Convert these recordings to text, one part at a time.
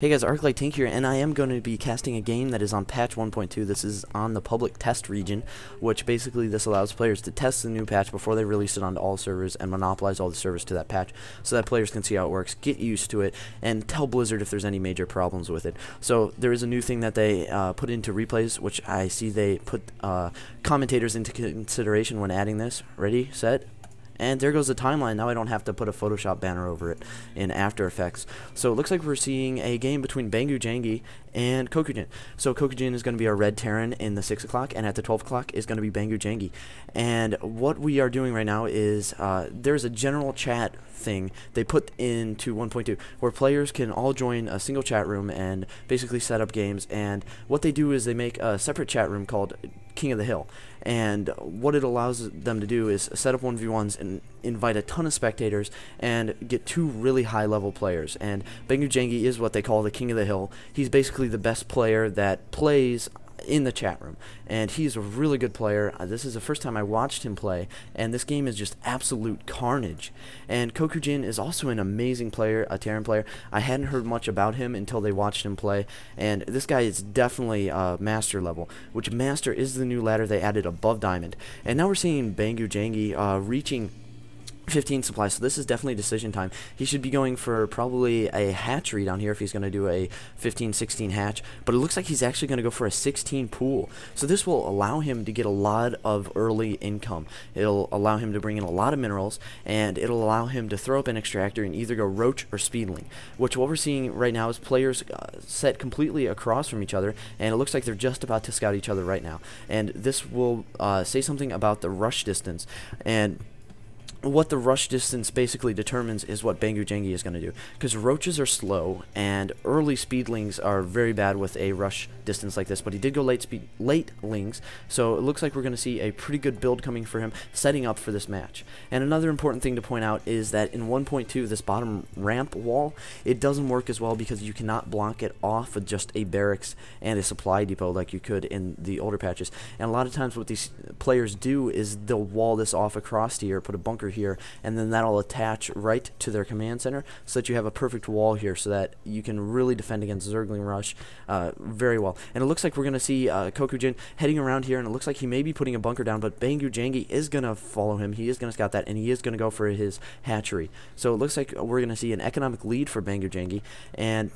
Hey guys, ArcliteTank here, and I am going to be casting a game that is on patch 1.2. This is on the public test region, which basically this allows players to test the new patch before they release it onto all servers and monopolize all the servers to that patch so that players can see how it works, get used to it, and tell Blizzard if there's any major problems with it. So there is a new thing that they put into replays, which I see they put commentators into consideration when adding this. Ready, set, and there goes the timeline. Now I don't have to put a Photoshop banner over it in After Effects. So it looks like we're seeing a game between bangoojangee and Kokujin. So Kokujin is going to be our red Terran in the 6 o'clock, and at the 12 o'clock is going to be bangoojangee. And what we are doing right now is there's a general chat thing they put into 1.2 where players can all join a single chat room and basically set up games. And what they do is they make a separate chat room called King of the Hill, and what it allows them to do is set up 1v1s and invite a ton of spectators and get two really high level players. And bangoojangee is what they call the King of the Hill. He's basically the best player that plays in the chat room, and he's a really good player. This is the first time I watched him play, and this game is just absolute carnage. And Kokujin is also an amazing player, a Terran player. I hadn't heard much about him until they watched him play, and this guy is definitely master level, which master is the new ladder they added above diamond. And now we're seeing bangoojangee reaching 15 supplies, so this is definitely decision time. He should be going for probably a hatchery down here if he's going to do a 15-16 hatch, but it looks like he's actually going to go for a 16 pool. So this will allow him to get a lot of early income. It'll allow him to bring in a lot of minerals, and it'll allow him to throw up an extractor and either go roach or speedling, which what we're seeing right now is players set completely across from each other, and it looks like they're just about to scout each other right now. And this will say something about the rush distance, and what the rush distance basically determines is what bangoojangee is going to do, because roaches are slow and early speedlings are very bad with a rush distance like this. But he did go late lings, so it looks like we're going to see a pretty good build coming for him, setting up for this match. And another important thing to point out is that in 1.2, this bottom ramp wall, it doesn't work as well because you cannot block it off with just a barracks and a supply depot like you could in the older patches. And a lot of times what these players do is they'll wall this off across here, put a bunker here, and then that'll attach right to their command center so that you have a perfect wall here so that you can really defend against Zergling Rush very well. And it looks like we're going to see Kokujin heading around here, and it looks like he may be putting a bunker down, but bangoojangee is going to follow him. He is going to scout that, and he is going to go for his hatchery. So it looks like we're going to see an economic lead for bangoojangee, and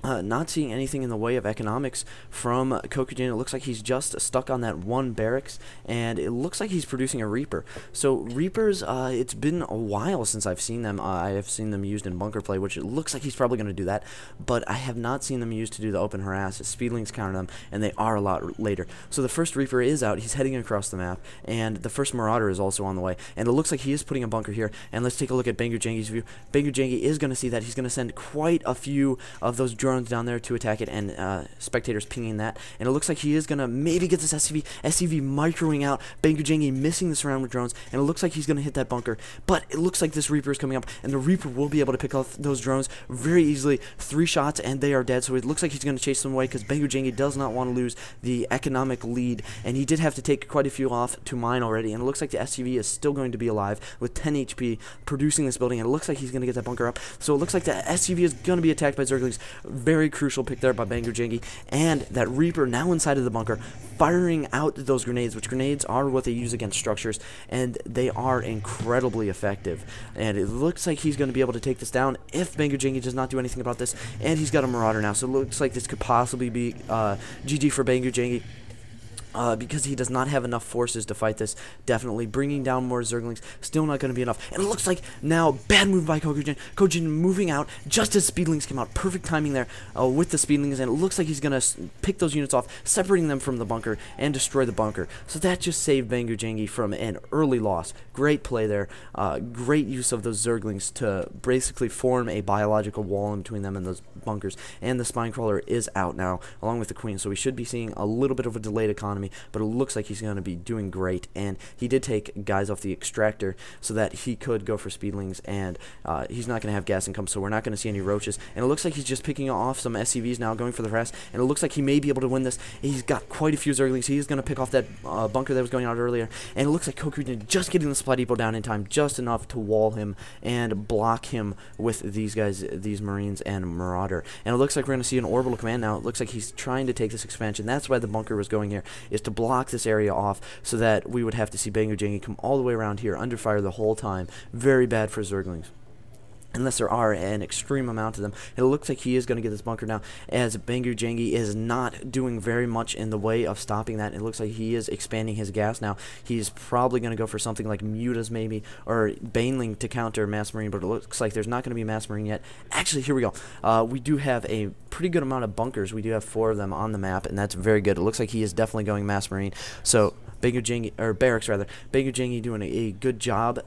not seeing anything in the way of economics from Kokujin. It looks like he's just stuck on that one barracks, and it looks like he's producing a Reaper. So Reapers, it's been a while since I've seen them. I have seen them used in bunker play, which it looks like he's probably going to do that, but I have not seen them used to do the open harass. Speedlings counter them, and they are a lot later. So the first Reaper is out. He's heading across the map, and the first Marauder is also on the way, and it looks like he is putting a bunker here. And let's take a look at bangoojangee's view. Bangoojangee is going to see that. He's going to send quite a few of those drones down there to attack it, and spectators pinging that, and it looks like he is gonna maybe get this SCV microing out. bangoojangee missing this round with drones, and it looks like he's gonna hit that bunker, but it looks like this Reaper is coming up, and the Reaper will be able to pick off those drones very easily. 3 shots and they are dead, so it looks like he's gonna chase them away because bangoojangee does not want to lose the economic lead, and he did have to take quite a few off to mine already, and it looks like the SCV is still going to be alive with 10 HP producing this building, and it looks like he's gonna get that bunker up. So it looks like the SCV is gonna be attacked by Zerglings. Very crucial pick there by bangoojangee, and that Reaper now inside of the bunker firing out those grenades, which grenades are what they use against structures, and they are incredibly effective. And it looks like he's going to be able to take this down if bangoojangee does not do anything about this, and he's got a Marauder now, so it looks like this could possibly be GG for bangoojangee. Because he does not have enough forces to fight this. Definitely bringing down more Zerglings, still not going to be enough. And it looks like now, bad move by Kokujin. Kokujin moving out just as Speedlings came out. Perfect timing there with the Speedlings, and it looks like he's going to pick those units off, separating them from the bunker, and destroy the bunker. So that just saved bangoojangee from an early loss. Great play there. Great use of those Zerglings to basically form a biological wall in between them and those bunkers. And the Spine Crawler is out now, along with the Queen, so we should be seeing a little bit of a delayed economy economy, but it looks like he's going to be doing great. And he did take guys off the extractor so that he could go for speedlings, and he's not going to have gas income, so we're not going to see any roaches. And it looks like he's just picking off some SCVs now, going for the rest, and it looks like he may be able to win this. He's got quite a few zerglings. He's going to pick off that bunker that was going out earlier, and it looks like Kokujin just getting the supply depot down in time, just enough to wall him and block him with these guys, these Marines and Marauder. And it looks like we're going to see an orbital command now. It looks like he's trying to take this expansion. That's why the bunker was going here, is to block this area off so that we would have to see bangoojangee come all the way around here under fire the whole time. Very bad for zerglings, unless there are an extreme amount of them. It looks like he is going to get this bunker now, as bangoojangee is not doing very much in the way of stopping that. It looks like he is expanding his gas now. He's probably going to go for something like mutas maybe, or baneling to counter mass marine, but it looks like there's not going to be mass marine yet. Actually, here we go. We do have a pretty good amount of bunkers. We do have 4 of them on the map, and that's very good. It looks like he is definitely going mass marine. So bangoojangee, or barracks rather, bangoojangee doing a good job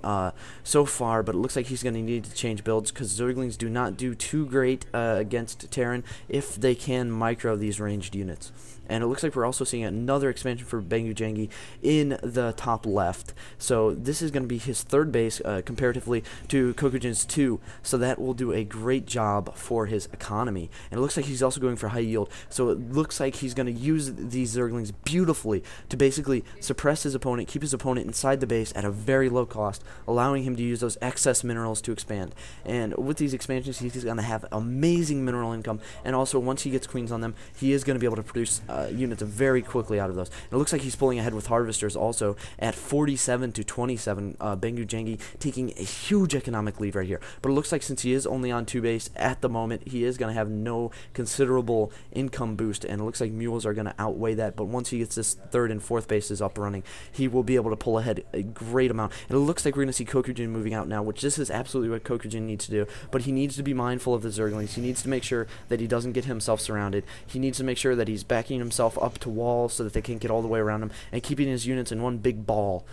so far, but it looks like he's going to need to change builds, because zerglings do not do too great against Terran if they can micro these ranged units. And it looks like we're also seeing another expansion for bangoojangee in the top left. So this is going to be his 3rd base comparatively to Kokujin's 2. So that will do a great job for his economy. And it looks like he's also going for high yield. So it looks like he's going to use these zerglings beautifully to basically suppress his opponent, keep his opponent inside the base at a very low cost, allowing him to use those excess minerals to expand. And with these expansions, he's going to have amazing mineral income. And also, once he gets queens on them, he is going to be able to produce units very quickly out of those. And it looks like he's pulling ahead with harvesters also at 47 to 27. Bangoojangee taking a huge economic lead right here. But it looks like since he is only on 2 base at the moment, he is going to have no considerable income boost. And it looks like mules are going to outweigh that. But once he gets this 3rd and 4th bases up running, he will be able to pull ahead a great amount. And it looks like we're going to see Kokujin moving out now, which this is absolutely what Kokujin needs to do. But he needs to be mindful of the zerglings. He needs to make sure that he doesn't get himself surrounded. He needs to make sure that he's backing himself up to walls so that they can't get all the way around him, and keeping his units in one big ball.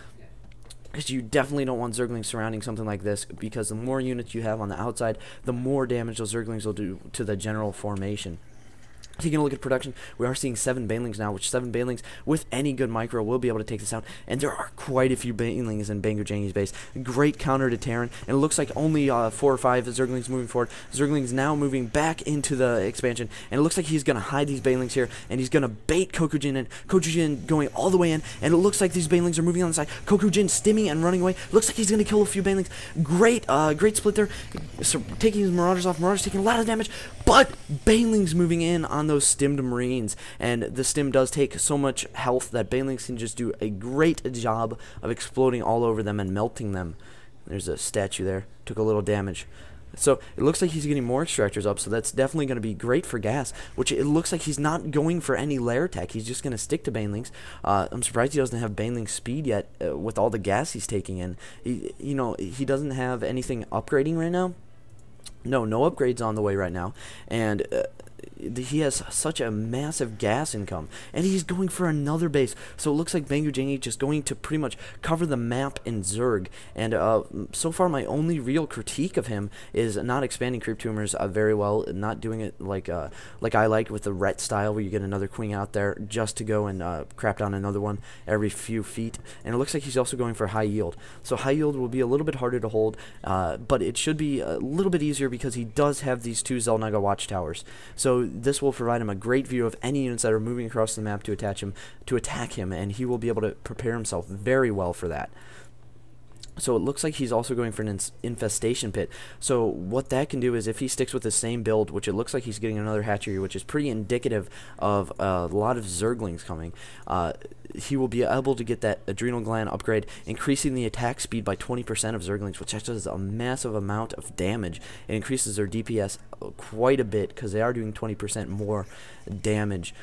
Because you definitely don't want zerglings surrounding something like this, because the more units you have on the outside, the more damage those zerglings will do to the general formation. Taking a look at production, we are seeing 7 banelings now, which 7 banelings with any good micro will be able to take this out. And there are quite a few banelings in bangoojangee's base. Great counter to Terran, and it looks like only 4 or 5 zerglings moving forward. Zerglings now moving back into the expansion, and it looks like he's going to hide these banelings here, and he's going to bait Kokujin, and Kokujin going all the way in, and it looks like these banelings are moving on the side. Kokujin stimming and running away. Looks like he's going to kill a few banelings. Great, great split there. So taking his Marauders off. Marauders taking a lot of damage, but banelings moving in on those stimmed Marines, and the stim does take so much health that banelings can just do a great job of exploding all over them and melting them. There's a statue there, took a little damage. So it looks like he's getting more extractors up, so that's definitely going to be great for gas, which it looks like he's not going for any lair tech. He's just going to stick to banelings. I'm surprised he doesn't have baneling speed yet with all the gas he's taking in. He doesn't have anything upgrading right now. No upgrades on the way right now, and he has such a massive gas income, and he's going for another base. So it looks like bangoojangee just going to pretty much cover the map in Zerg. And so far, my only real critique of him is not expanding creep tumors very well, not doing it like I like with the Ret style, where you get another queen out there just to go and crap down another one every few feet. And it looks like he's also going for high yield. So high yield will be a little bit harder to hold, but it should be a little bit easier because he does have these 2 Xel'Naga watchtowers. So this will provide him a great view of any units that are moving across the map to attack him, and he will be able to prepare himself very well for that. So it looks like he's also going for an infestation pit. So what that can do is, if he sticks with the same build, which it looks like he's getting another hatchery, which is pretty indicative of a lot of zerglings coming, he will be able to get that adrenal gland upgrade, increasing the attack speed by 20% of zerglings, which does a massive amount of damage. It increases their DPS quite a bit because they are doing 20% more damage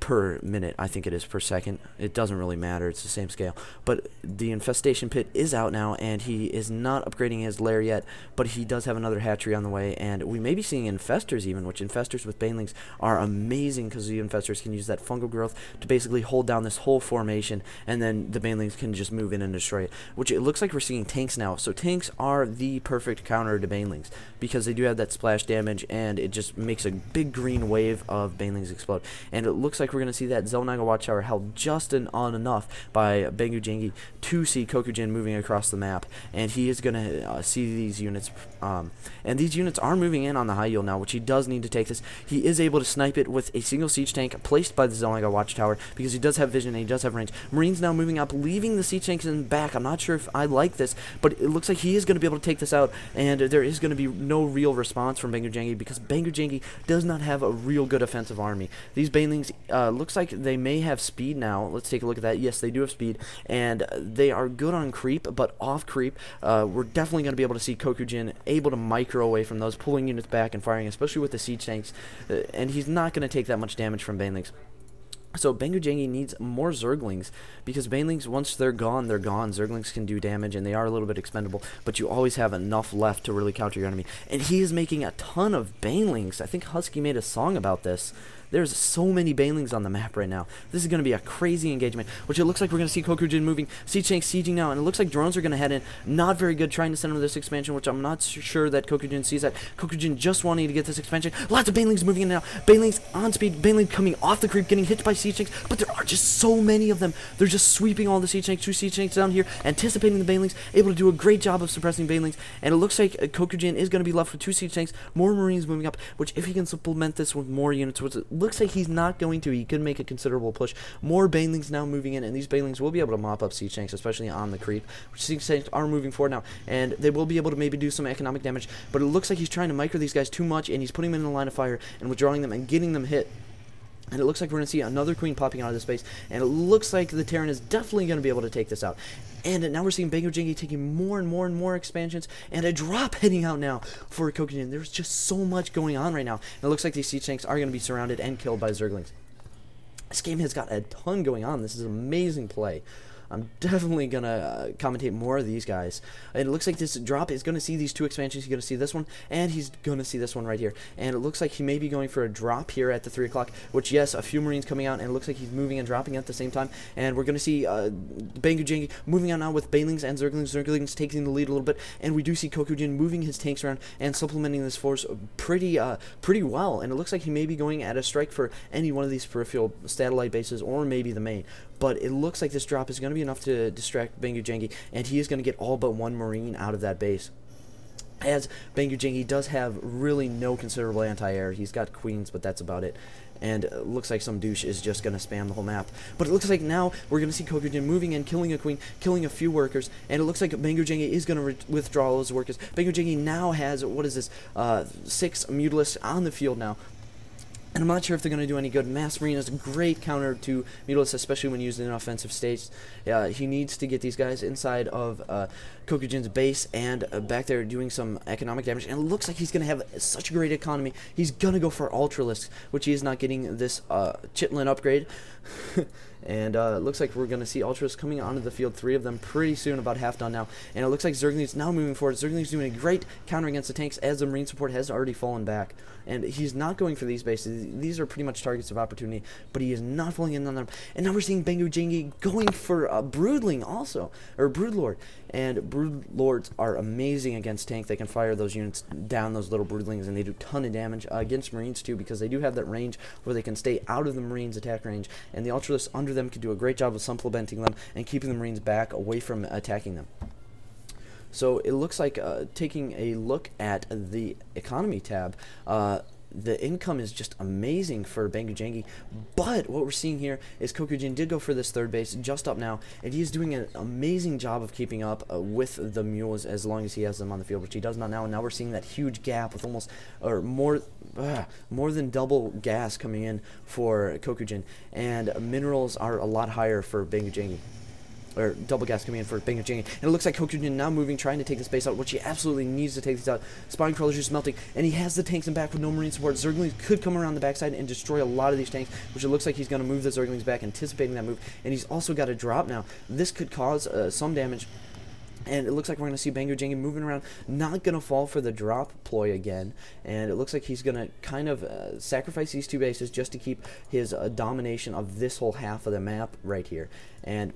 per minute. I think it is per second. It doesn't really matter. It's the same scale. But the infestation pit is is out now, and he is not upgrading his lair yet, but he does have another hatchery on the way, and we may be seeing infestors even, which infestors with banelings are amazing because the infestors can use that fungal growth to basically hold down this whole formation, and then the banelings can just move in and destroy it, which it looks like we're seeing tanks now. So tanks are the perfect counter to banelings because they do have that splash damage, and it just makes a big green wave of banelings explode. And it looks like we're going to see that Xel'Naga Watchtower held just on enough by bangoojangee to see Kokujin moving across the map, and he is going to see these units, and these units are moving in on the high yield now, which he does need to take this. He is able to snipe it with a single siege tank placed by the Xel'Naga Watchtower because he does have vision and he does have range. Marines now moving up, leaving the siege tanks in the back. I'm not sure if I like this, but it looks like he is going to be able to take this out, and there is going to be no real response from bangoojangee because bangoojangee does not have a real good offensive army. These banelings looks like they may have speed now. Let's take a look at that. Yes, they do have speed, and they are good on creep, but off creep, we're definitely going to be able to see Kokujin able to micro away from those, pulling units back and firing, especially with the siege tanks, and he's not going to take that much damage from banelings. So bangoojangee needs more Zerglings because banelings, once they're gone, they're gone. Zerglings can do damage, and they are a little bit expendable, but you always have enough left to really counter your enemy. And he is making a ton of banelings. I think Husky made a song about this. There's so many banelings on the map right now. This is going to be a crazy engagement, which it looks like we're going to see Kokujin moving, siege tanks sieging now, and it looks like drones are going to head in. Not very good trying to send him this expansion, which I'm not sure that Kokujin sees that. Kokujin just wanting to get this expansion. Lots of banelings moving in now. Banelings on speed. Baneling coming off the creep, getting hit by siege tanks, but there are just so many of them. They're just sweeping all the siege tanks, 2 siege tanks down here, anticipating the banelings, able to do a great job of suppressing banelings, and it looks like Kokujin is going to be left with 2 siege tanks, more marines moving up, which if he can supplement this with more units, which it looks like he's not going to, he could make a considerable push. More banelings now moving in, and these banelings will be able to mop up siege tanks, especially on the creep, which siege tanks are moving forward now, and they will be able to maybe do some economic damage, but it looks like he's trying to micro these guys too much, and he's putting them in the line of fire and withdrawing them and getting them hit. And it looks like we're going to see another queen popping out of this base, and it looks like the Terran is definitely going to be able to take this out. And now we're seeing bangoojangee taking more and more and more expansions, and a drop heading out now for Kokujin. There's just so much going on right now, and it looks like these siege tanks are going to be surrounded and killed by Zerglings. This game has got a ton going on. This is amazing play. I'm definitely going to commentate more of these guys. And it looks like this drop is going to see these 2 expansions. He's going to see this one, and he's going to see this one right here. And it looks like he may be going for a drop here at the 3 o'clock, which, yes, a few Marines coming out, and it looks like he's moving and dropping at the same time. And we're going to see bangoojangee moving out now with banelings and Zerglings. Zerglings taking the lead a little bit, and we do see Kokujin moving his tanks around and supplementing this force pretty well. And it looks like he may be going at a strike for any one of these peripheral satellite bases, or maybe the main. But it looks like this drop is going to be enough to distract bangoojangee, and he is going to get all but 1 Marine out of that base. As bangoojangee does have really no considerable anti-air. He's got queens, but that's about it. And it looks like some douche is just going to spam the whole map. But it looks like now we're going to see Kokujin moving in, killing a queen, killing a few workers, and it looks like bangoojangee is going to withdraw all those workers. Bangoojangee now has, what is this, 6 Mutalisks on the field now. And I'm not sure if they're going to do any good. Mass Marine is a great counter to Mutalisks, especially when used in offensive states. He needs to get these guys inside of Kokujin's base and back there doing some economic damage. And it looks like he's going to have such a great economy. He's going to go for Ultralisks, which he is not getting this Chitlin upgrade. And it looks like we're going to see Ultras coming onto the field, 3 of them pretty soon, about half done now. And it looks like Zergling's now moving forward. Zergling's doing a great counter against the tanks as the Marine support has already fallen back. And he's not going for these bases. These are pretty much targets of opportunity, but he is not falling in on them. And now we're seeing bangoojangee going for Broodling also, or Broodlord. And Broodlords are amazing against tank. They can fire those units down, those little Broodlings, and they do a ton of damage against Marines too, because they do have that range where they can stay out of the Marines' attack range. And the Ultralists under them can do a great job of supplementing them and keeping the Marines back away from attacking them. So it looks like taking a look at the economy tab, the income is just amazing for bangoojangee, but what we're seeing here is Kokujin did go for this 3rd base just up now, and he is doing an amazing job of keeping up with the mules as long as he has them on the field, which he does not now. And now we're seeing that huge gap with almost, or more than double gas coming in for Kokujin, and minerals are a lot higher for bangoojangee. Or double gas coming in for bangoojangee. And it looks like Kokujin now moving, trying to take this base out, which he absolutely needs to take these out. Spine crawlers just melting, and he has the tanks in back with no Marine support. Zerglings could come around the backside and destroy a lot of these tanks, which it looks like he's going to move the Zerglings back, anticipating that move. And he's also got a drop now. This could cause some damage And it looks like we're going to see bangoojangee moving around, not going to fall for the drop ploy again. And it looks like he's going to kind of sacrifice these 2 bases just to keep his domination of this whole half of the map right here. And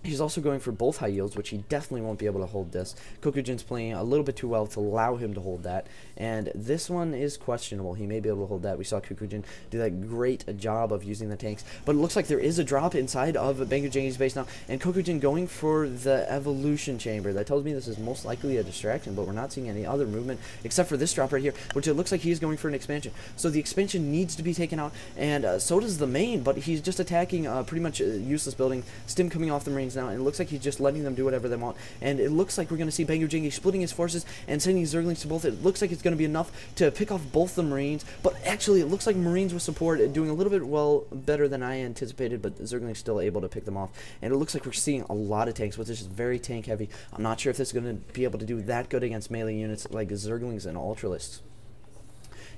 he's also going for both high yields, which he definitely won't be able to hold this. Kokujin's playing a little bit too well to allow him to hold that. And this one is questionable. He may be able to hold that. We saw Kokujin do that great job of using the tanks. But it looks like there is a drop inside of bangoojangie's base now. And Kokujin going for the evolution chamber. That tells me this is most likely a distraction, but we're not seeing any other movement except for this drop right here, which it looks like he's going for an expansion. So the expansion needs to be taken out, and so does the main, but he's just attacking pretty much useless building. Stim coming off the Marines now, and it looks like he's just letting them do whatever they want. And it looks like we're going to see bangoojangee splitting his forces and sending Zerglings to both. It looks like it's going to be enough to pick off both the Marines, but actually it looks like Marines with support doing a little bit better than I anticipated, but Zerglings still able to pick them off. And it looks like we're seeing a lot of tanks, which is just very tank heavy. I'm not sure if this is going to be able to do that good against melee units like Zerglings and Ultralisks.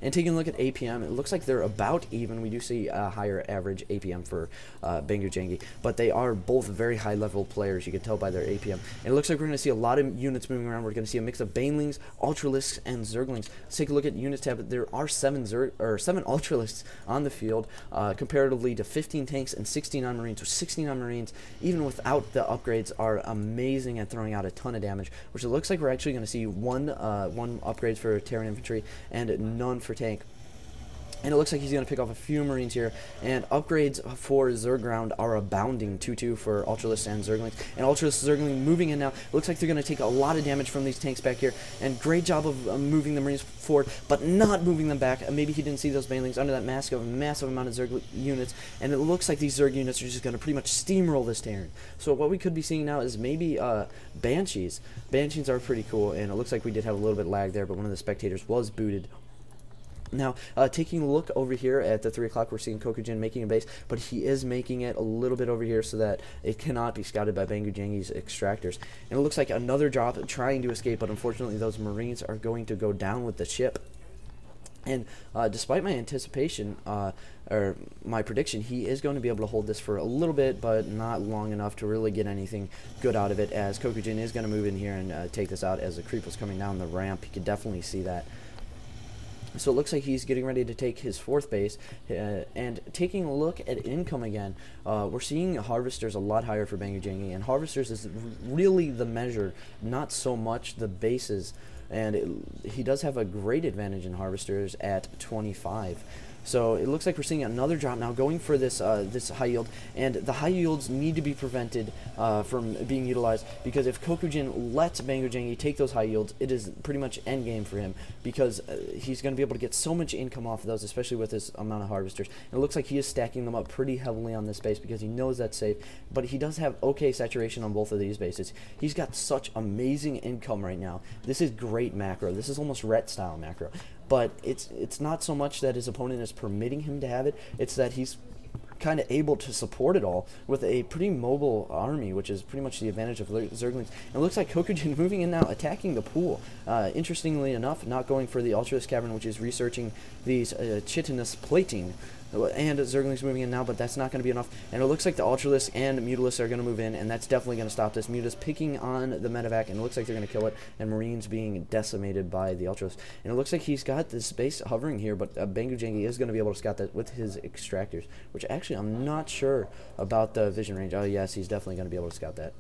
And taking a look at APM, it looks like they're about even. We do see a higher average APM for bangoojangee, but they are both very high-level players. You can tell by their APM. And it looks like we're going to see a lot of units moving around. We're going to see a mix of banelings, ultralisks, and zerglings. Let's take a look at units tab. There are 7 ultralisks on the field, comparatively to 15 tanks and 69 marines. So 69 marines, even without the upgrades, are amazing at throwing out a ton of damage. Which it looks like we're actually going to see one upgrades for Terran infantry and none for tank. And it looks like he's going to pick off a few Marines here. And upgrades for Zerground are abounding. 2-2 for Ultralisk and Zerglings. And Ultralisk Zergling moving in now. It looks like they're going to take a lot of damage from these tanks back here. And great job of moving the Marines forward, but not moving them back. Maybe he didn't see those banelings under that mask of a massive amount of Zerg units. And it looks like these Zerg units are just going to pretty much steamroll this Terran. So what we could be seeing now is maybe Banshees. Banshees are pretty cool. And it looks like we did have a little bit of lag there, but one of the spectators was booted. Now, taking a look over here at the 3 o'clock, we're seeing Kokujin making a base, but he is making it a little bit over here so that it cannot be scouted by bangoojangee's extractors. And it looks like another drop trying to escape, but unfortunately those Marines are going to go down with the ship. And despite my anticipation, or my prediction, he is going to be able to hold this for a little bit, but not long enough to really get anything good out of it, as Kokujin is going to move in here and take this out as the creep was coming down the ramp. You could definitely see that. So it looks like he's getting ready to take his 4th base, and taking a look at income again, we're seeing Harvesters a lot higher for bangoojangee, and Harvesters is really the measure, not so much the bases, and he does have a great advantage in Harvesters at 25. So it looks like we're seeing another drop now going for this this high yield, and the high yields need to be prevented from being utilized, because if Kokujin lets bangoojangee take those high yields, it is pretty much endgame for him, because he's going to be able to get so much income off of those, especially with this amount of Harvesters. And it looks like he is stacking them up pretty heavily on this base because he knows that's safe, but he does have okay saturation on both of these bases. He's got such amazing income right now. This is great macro. This is almost Ret style macro. But it's not so much that his opponent is permitting him to have it, it's that he's kind of able to support it all with a pretty mobile army, which is pretty much the advantage of Zerglings. And it looks like Kokujin moving in now, attacking the pool. Interestingly enough, not going for the Ultralisk Cavern, which is researching these chitinous plating. And Zerglings moving in now, but that's not going to be enough. And it looks like the Ultralisks and Mutalisks are going to move in, and that's definitely going to stop this. Mutas picking on the medevac, and it looks like they're going to kill it, and Marines being decimated by the Ultralisks. And it looks like he's got this base hovering here, but bangoojangee is going to be able to scout that with his extractors, which actually I'm not sure about the vision range. Oh yes, he's definitely going to be able to scout that.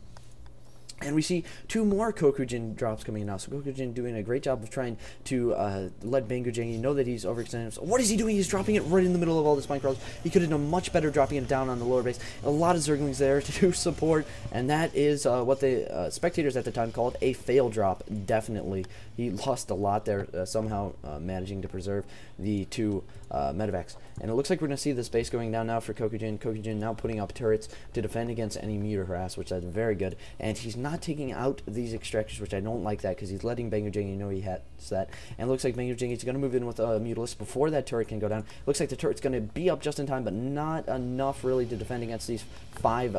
And we see 2 more Kokujin drops coming in now. So Kokujin doing a great job of trying to let bangoojangee know that he's overextended. So what is he doing? He's dropping it right in the middle of all the spine crawlers. He could have done much better dropping it down on the lower base. A lot of Zerglings there to support, and that is what the spectators at the time called a fail drop. Definitely. He lost a lot there, somehow managing to preserve the 2 medevacs. And it looks like we're going to see this base going down now for Kokujin. Kokujin now putting up turrets to defend against any meter harass, which is very good. And he's not taking out these extractors, which I don't like that, because he's letting bangoojangee know he has that. And it looks like bangoojangee is going to move in with a Mutalist before that turret can go down. Looks like the turret's going to be up just in time, but not enough really to defend against these 5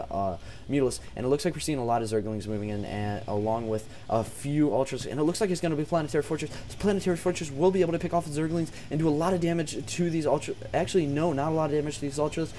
Mutalists. And it looks like we're seeing a lot of Zerglings moving in, and along with a few Ultras. And it looks like it's going to be Planetary Fortress. This Planetary Fortress will be able to pick off the Zerglings and do a lot of damage to these Ultras. Actually, no, not a lot of damage to these Ultras,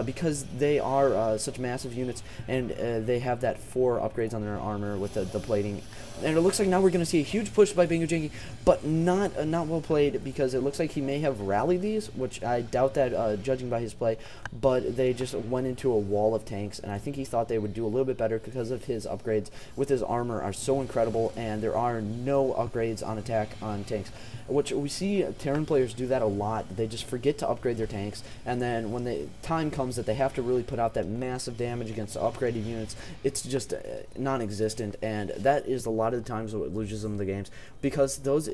because they are such massive units, and they have that 4 upgrades on their armor with the plating. And it looks like now we're going to see a huge push by bangoojangee, but not well played, because it looks like he may have rallied these, which I doubt that judging by his play, but they just went into a wall of tanks, and I think he thought they would do a little bit better because of his upgrades with his armor are so incredible, and there are no upgrades on attack on tanks, which we see Terran players do that a lot. They just forget to upgrade their tanks, and then when the time comes that they have to really put out that massive damage against upgraded units, it's just non-existent, and that is a lot of the times what loses them the games, because those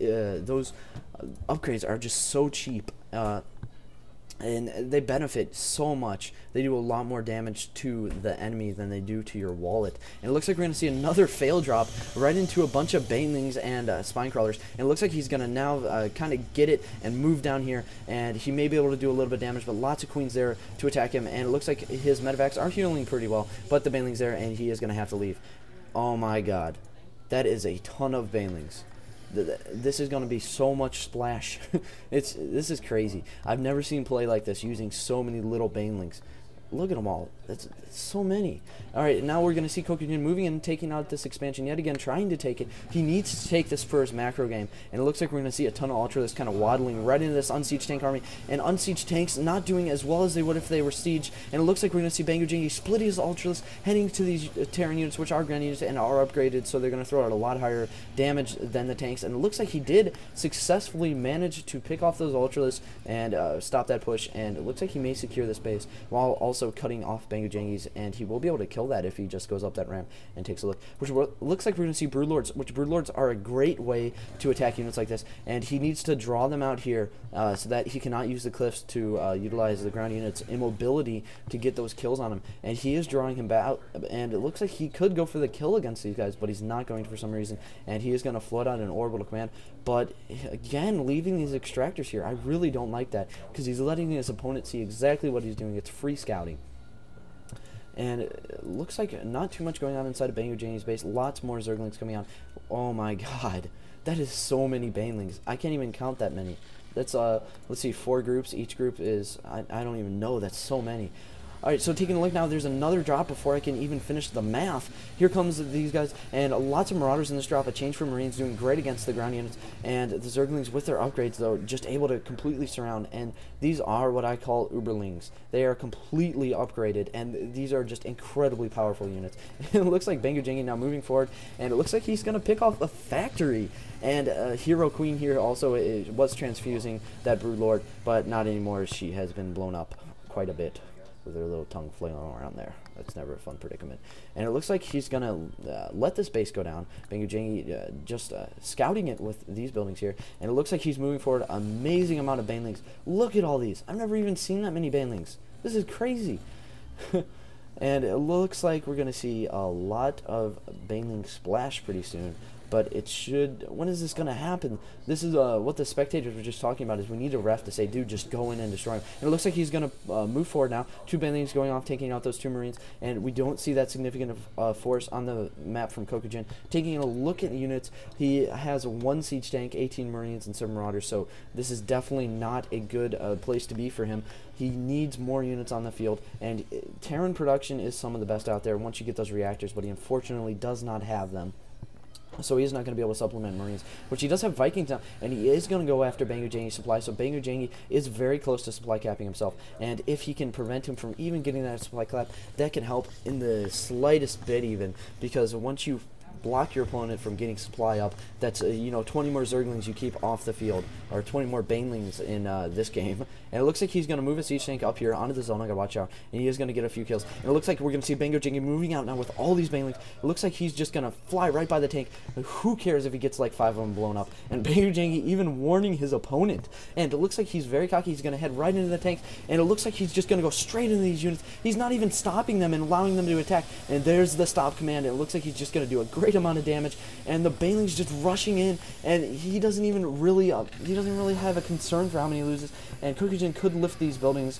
upgrades are just so cheap, and they benefit so much. They do a lot more damage to the enemy than they do to your wallet. And it looks like we're going to see another fail drop right into a bunch of banelings and spine crawlers. And it looks like he's going to now kind of get it and move down here, and he may be able to do a little bit of damage, but lots of queens there to attack him. And it looks like his medevacs are healing pretty well, but the banelings there, and he is going to have to leave. Oh my god. That is a ton of banelings. This is going to be so much splash. This is crazy. I've never seen play like this using so many little banelings. Look at them all. That's so many. Alright, now we're going to see Kokujin moving and taking out this expansion yet again, trying to take it. He needs to take this for his macro game. And it looks like we're going to see a ton of Ultralisk kind of waddling right into this unsieged tank army. And unsieged tanks not doing as well as they would if they were sieged. And it looks like we're going to see bangoojangee split his Ultralisk, heading to these Terran units, which are ground units and are upgraded, so they're going to throw out a lot higher damage than the tanks. And it looks like he did successfully manage to pick off those Ultralisks and stop that push. And it looks like he may secure this base while also cutting off bangoojangees, and he will be able to kill that if he just goes up that ramp and takes a look. Which looks like we're going to see Broodlords, which Broodlords are a great way to attack units like this, and he needs to draw them out here so that he cannot use the cliffs to utilize the ground units' immobility to get those kills on him. And he is drawing him back, and it looks like he could go for the kill against these guys, but he's not going to for some reason, and he is going to flood out an orbital command. But again, leaving these extractors here, I really don't like that, because he's letting his opponent see exactly what he's doing. It's free scouting. And it looks like not too much going on inside of Bangoojangee's base. Lots more Zerglings coming on. Oh my god. That is so many Banelings. I can't even count that many. That's, let's see, 4 groups. Each group is, I don't even know. That's so many. Alright, so taking a look now, there's another drop before I can even finish the math. Here comes these guys, and lots of Marauders in this drop. A change for Marines doing great against the ground units, and the Zerglings with their upgrades, though, just able to completely surround. And these are what I call Uberlings. They are completely upgraded, and these are just incredibly powerful units. It looks like Bangoojangee now moving forward, and it looks like he's going to pick off a factory. And Hero Queen here also was transfusing that Broodlord, but not anymore. She has been blown up quite a bit with her little tongue flailing around there. That's never a fun predicament. And it looks like he's going to let this base go down. Bangoojangee just scouting it with these buildings here. And it looks like he's moving forward. Amazing amount of Banelings. Look at all these. I've never even seen that many Banelings. This is crazy. And it looks like we're going to see a lot of Baneling splash pretty soon. But it should, when is this going to happen? This is what the spectators were just talking about, is we need a ref to say, dude, just go in and destroy him. And it looks like he's going to move forward now. 2 Banelings going off, taking out those 2 Marines. And we don't see that significant force on the map from Kokujin. Taking a look at the units, he has 1 siege tank, 18 Marines, and 7 Marauders. So this is definitely not a good place to be for him. He needs more units on the field. And Terran production is some of the best out there once you get those reactors, but he unfortunately does not have them. So he is not going to be able to supplement Marines, which he does have Vikings now, and he is going to go after Bangoojangee's supply. So Bangoojangee is very close to supply capping himself, and if he can prevent him from even getting that supply cap, that can help in the slightest bit even, because once you block your opponent from getting supply up, that's 20 more Zerglings you keep off the field, or 20 more Banelings in this game. And it looks like he's going to move his siege tank up here onto the zone. I gotta watch out, and he is going to get a few kills. And it looks like we're going to see Bangoojangee moving out now with all these Banelings. It looks like he's just going to fly right by the tank. Who cares if he gets like 5 of them blown up? And Bangoojangee even warning his opponent. And it looks like he's very cocky. He's going to head right into the tank, and it looks like he's just going to go straight into these units. He's not even stopping them and allowing them to attack. And there's the stop command. It looks like he's just going to do a great amount of damage, and the Banelings just rushing in, and he doesn't really have a concern for how many he loses. And Kokujin could lift these buildings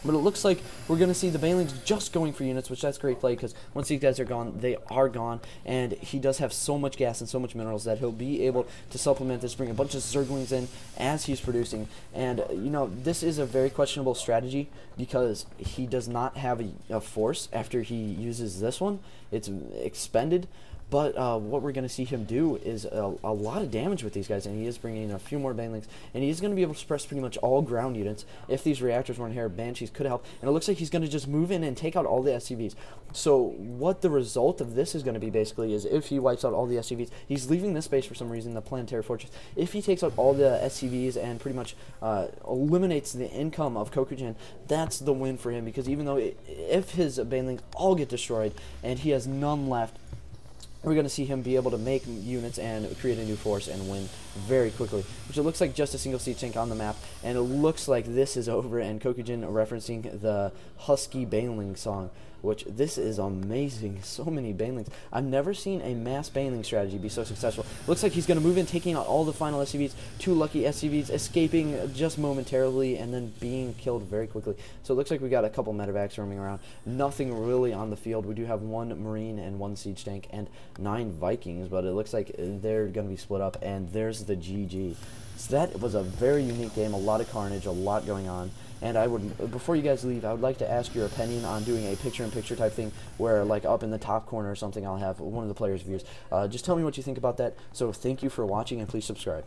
But it looks like we're going to see the banelings just going for units, which that's great play, because once these guys are gone, they are gone, and he does have so much gas and so much minerals that he'll be able to supplement this, bring a bunch of zerglings in as he's producing. And, you know, this is a very questionable strategy, because he does not have a force after he uses this one. It's expended. But what we're going to see him do is a lot of damage with these guys, and he is bringing in a few more banelings, and he's going to be able to suppress pretty much all ground units. If these reactors weren't here, banshees could help, and it looks like he's going to just move in and take out all the SCVs. So what the result of this is going to be basically is if he wipes out all the SCVs, he's leaving this base for some reason, the planetary fortress. If he takes out all the SCVs and pretty much eliminates the income of Kokujin, that's the win for him, because even though if his banelings all get destroyed and he has none left, we're going to see him be able to make units and create a new force and win very quickly, which it looks like just a single siege tank on the map, and it looks like this is over, and Kokujin referencing the Husky Baneling song, which this is amazing. So many banelings. I've never seen a mass baneling strategy be so successful. Looks like he's going to move in, taking out all the final SCVs, 2 lucky SCVs, escaping just momentarily, and then being killed very quickly. So it looks like we got a couple medevacs roaming around. Nothing really on the field. We do have 1 Marine and 1 siege tank and 9 Vikings, but it looks like they're going to be split up, and there's the GG. So that was a very unique game, a lot of carnage, a lot going on. And I would, before you guys leave, I would like to ask your opinion on doing a picture-in-picture type thing where, like, up in the top corner or something, I'll have one of the players' views. Just tell me what you think about that. So thank you for watching, and please subscribe.